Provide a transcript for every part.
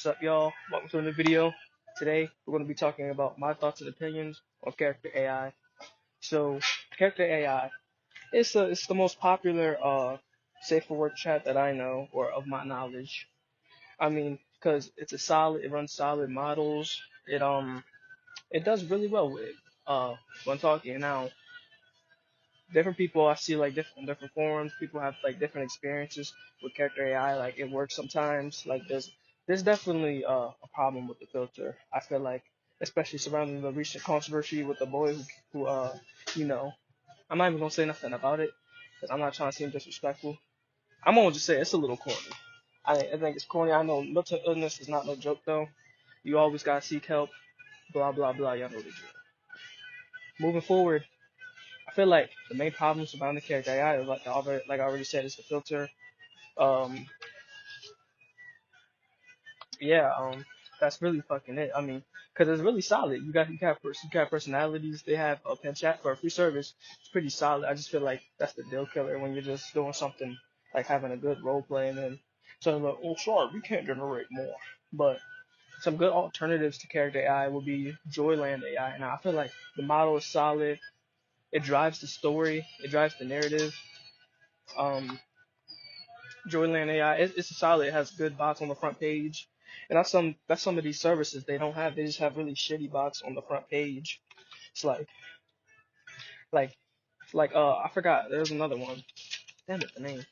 What's up, y'all? Welcome to a new video. Today, we're going to be talking about my thoughts and opinions on character AI. So, character AI, it's the most popular safe for work chat that I know or of my knowledge. I mean, because it runs solid models. It does really well with when talking. Now, different people I see like different forums. People have like different experiences with character AI. Like it works sometimes. Like there's definitely a problem with the filter. I feel like, especially surrounding the recent controversy with the boy who you know I'm not even gonna say nothing about it because I'm not trying to seem disrespectful. I'm gonna just say it's a little corny. I think it's corny. I know mental illness is not no joke though. You always gotta seek help. Blah blah blah. Y'all know the drill. Moving forward, I feel like the main problem surrounding character AI is like I already said, is the filter. Um, yeah, that's really fucking it. I mean, cause it's really solid. You got personalities. They have a pen chat for a free service. It's pretty solid. I just feel like that's the deal killer when you're just doing something like having a good role play and then so like, oh sorry, we can't generate more. But some good alternatives to character AI would be Joyland AI. And I feel like the model is solid. It drives the story. It drives the narrative. Um, Joyland AI, it's a solid. It has good bots on the front page, and that's some of these services they don't have. They just have really shitty bots on the front page. It's like I forgot. There's another one. Damn it, the name.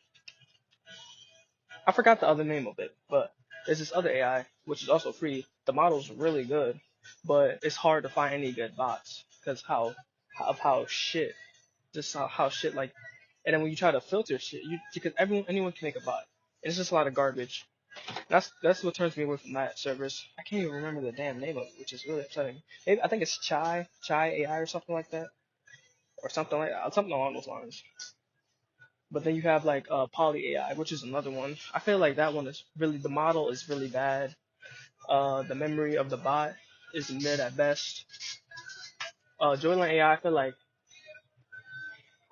I forgot the other name of it, but there's this other AI which is also free. The model's really good, but it's hard to find any good bots because how shit how shit like. And then when you try to filter shit, because anyone can make a bot. It's just a lot of garbage. That's what turns me away from that service. I can't even remember the damn name of it, which is really upsetting. Maybe I think it's Chai AI or something like that, or something along those lines. But then you have like Poly AI, which is another one. I feel like that one is really the model is really bad. The memory of the bot is mid at best. Joyland AI, I feel like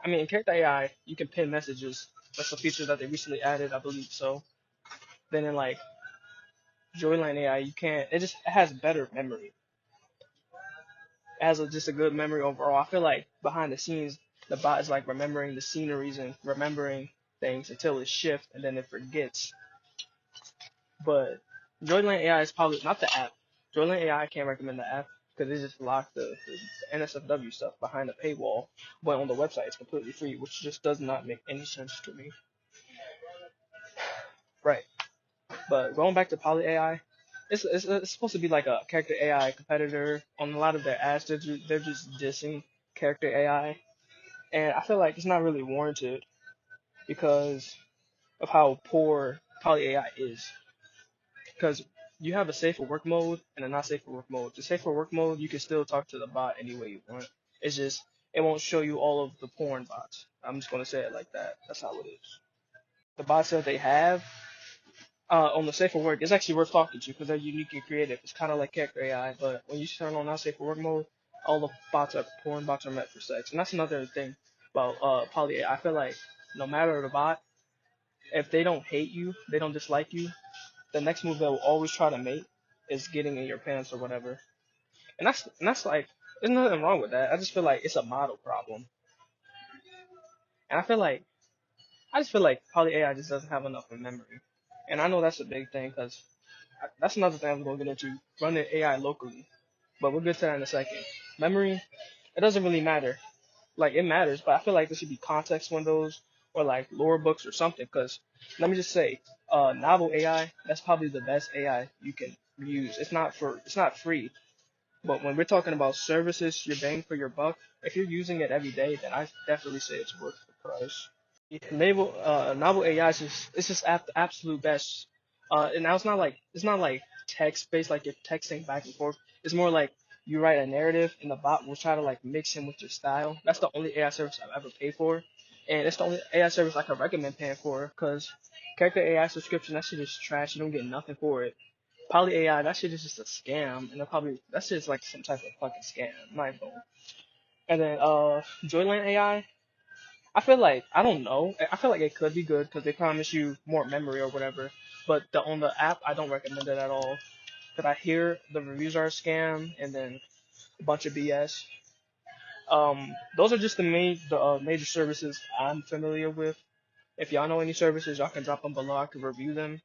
I mean in character AI you can pin messages. That's a feature that they recently added, I believe so. Then in like Joyland AI, you can't. It has better memory. Has just a good memory overall. I feel like behind the scenes, the bot is like remembering the sceneries and remembering things until it shifts and then it forgets. But Joyland AI is probably not the app. Joyland AI I can't recommend the app because it just locked the NSFW stuff behind the paywall. But on the website, it's completely free, which just does not make any sense to me. Right. But going back to Poly AI, it's supposed to be like a character AI competitor. On a lot of their ads, they're just dissing character AI. And I feel like it's not really warranted because of how poor Poly AI is. Because you have a safe for work mode and a not safe for work mode. The safe for work mode, you can still talk to the bot any way you want. It's just it won't show you all of the porn bots. I'm just gonna say it like that. That's how it is. The bots that they have on the safe for work, it's actually worth talking to because they're unique and creative. It's kind of like character AI, but when you turn on not safe for work mode, all the porn bots are meant for sex, and that's another thing about poly AI. I feel like no matter the bot, if they don't hate you, they don't dislike you, the next move they'll always try to make is getting in your pants or whatever, and that's like there's nothing wrong with that. I just feel like it's a model problem, and I just feel like poly AI just doesn't have enough of memory, and I know that's a big thing because that's another thing I'm going to get into, running AI locally. But we'll get to that in a second. Memory, it doesn't really matter. Like, it matters, but I feel like there should be context windows or like lore books or something. Because let me just say, novel AI, that's probably the best AI you can use. It's not free. But when we're talking about services, you're paying for your buck. If you're using it every day, then I definitely say it's worth the price. Novel AI is just it's just the absolute best. And now it's not like text based like you're texting back and forth. It's more like you write a narrative and the bot will try to like mix in with your style. That's the only AI service I've ever paid for, and it's the only AI service I could recommend paying for. Cause character AI subscription that shit is trash. You don't get nothing for it. Poly AI that shit is just a scam, and that shit is like some type of fucking scam. My phone. And then Joyland AI. I feel like I don't know. I feel like it could be good because they promise you more memory or whatever. But on the app, I don't recommend it at all. Because I hear the reviews are a scam and then a bunch of BS. Those are just the major services I'm familiar with. If y'all know any services, y'all can drop them below. I can review them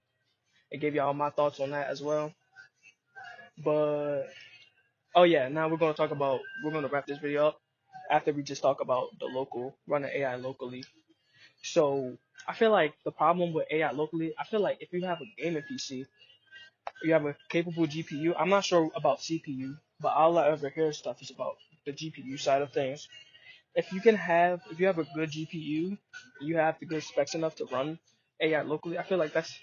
and give y'all my thoughts on that as well. But oh yeah, now we're gonna wrap this video up after we just talk about the local running AI locally. So I feel like the problem with AI locally, I feel like if you have a gaming PC, you have a capable GPU. I'm not sure about CPU, but all I ever hear stuff is about the GPU side of things. If you have a good GPU, you have the good specs enough to run AI locally. I feel like that's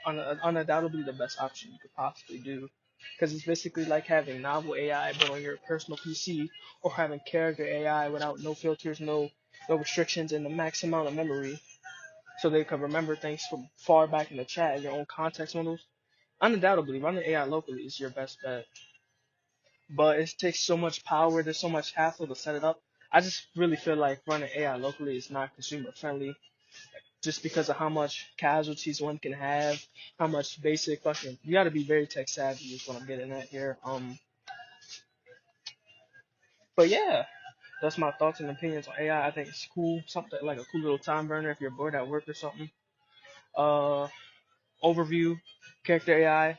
undoubtedly the best option you could possibly do, because it's basically like having novel AI but on your personal PC, or having character AI without no filters, no restrictions, and the max amount of memory, so they can remember things from far back in the chat in your own context windows. Undoubtedly, running AI locally is your best bet, but it takes so much power. There's so much hassle to set it up. I just really feel like running AI locally is not consumer friendly, just because of how much casualties one can have, how much basic fucking. You got to be very tech savvy is what I'm getting at here. But yeah, that's my thoughts and opinions on AI. I think it's cool, something like a cool little time burner if you're bored at work or something. Uh, Overview, character AI.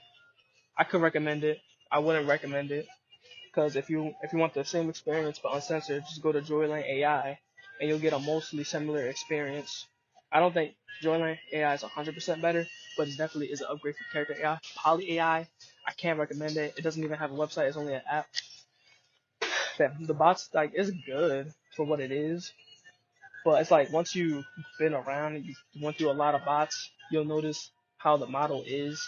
I could recommend it. I wouldn't recommend it. Because if you want the same experience but uncensored, just go to Joyland AI, and you'll get a mostly similar experience. I don't think Joyland AI is 100% better, but it definitely is an upgrade from Character AI. Poly AI, I can't recommend it. It doesn't even have a website. It's only an app. The bots like is good for what it is, but it's like once you've been around and you went through a lot of bots, you'll notice how the model is,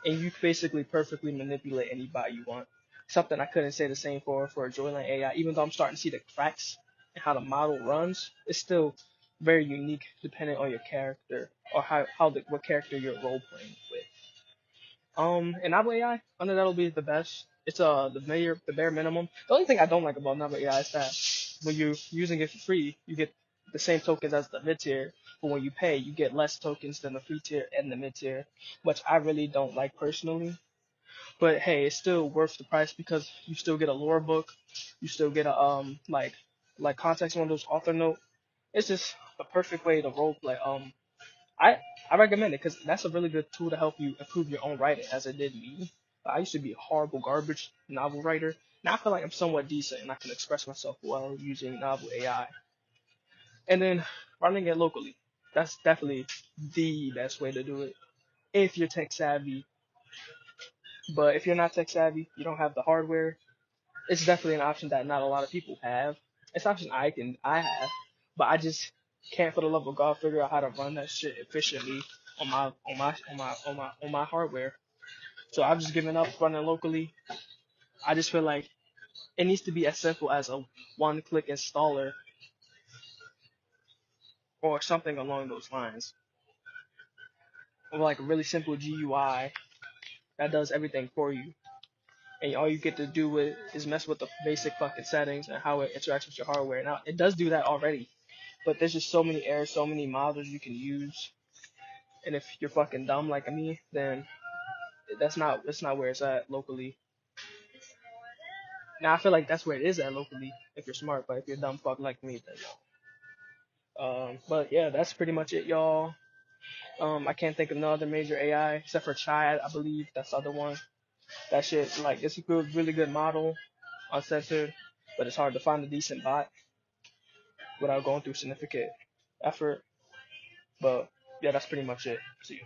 and you basically perfectly manipulate any bot you want. Something I couldn't say the same for Joyland AI. Even though I'm starting to see the cracks in how the model runs, it's still very unique depending on your character, or what character you're role playing with. And Navi AI, under that'll be the best. It's the bare minimum. The only thing I don't like about Navi AI is that when you're using it for free, you get the same tokens as the mid tier, but when you pay, you get less tokens than the free tier and the mid tier, which I really don't like personally. But hey, it's still worth the price because you still get a lore book, you still get a like context windows, author note. It's just the perfect way to role play. I I recommend it because that's a really good tool to help you improve your own writing, as it did me. I used to be a horrible garbage novel writer. Now I feel like I'm somewhat decent and I can express myself well using novel AI. And then running it locally. That's definitely the best way to do it if you're tech savvy. But if you're not tech savvy, you don't have the hardware, it's definitely an option that not a lot of people have. It's an option I have, but I just can't for the love of God figure out how to run that shit efficiently on my hardware. So I've just given up running locally. I just feel like it needs to be as simple as a one-click installer or something along those lines, or like a really simple GUI that does everything for you. And all you get to do with is mess with the basic fucking settings and how it interacts with your hardware. Now it does do that already, but there's just so many errors, so many modules you can use. And if you're fucking dumb like me, then that's not where it's at locally. Now I feel like that's where it is at locally if you're smart, but if you're dumb fuck like me, then no. But yeah, that's pretty much it, y'all. I can't think of no other major AI except for Chai, I believe that's the other one. That shit, like, it's a good, really good model, uncensored, but it's hard to find a decent bot without going through significant effort. But yeah, that's pretty much it. See you.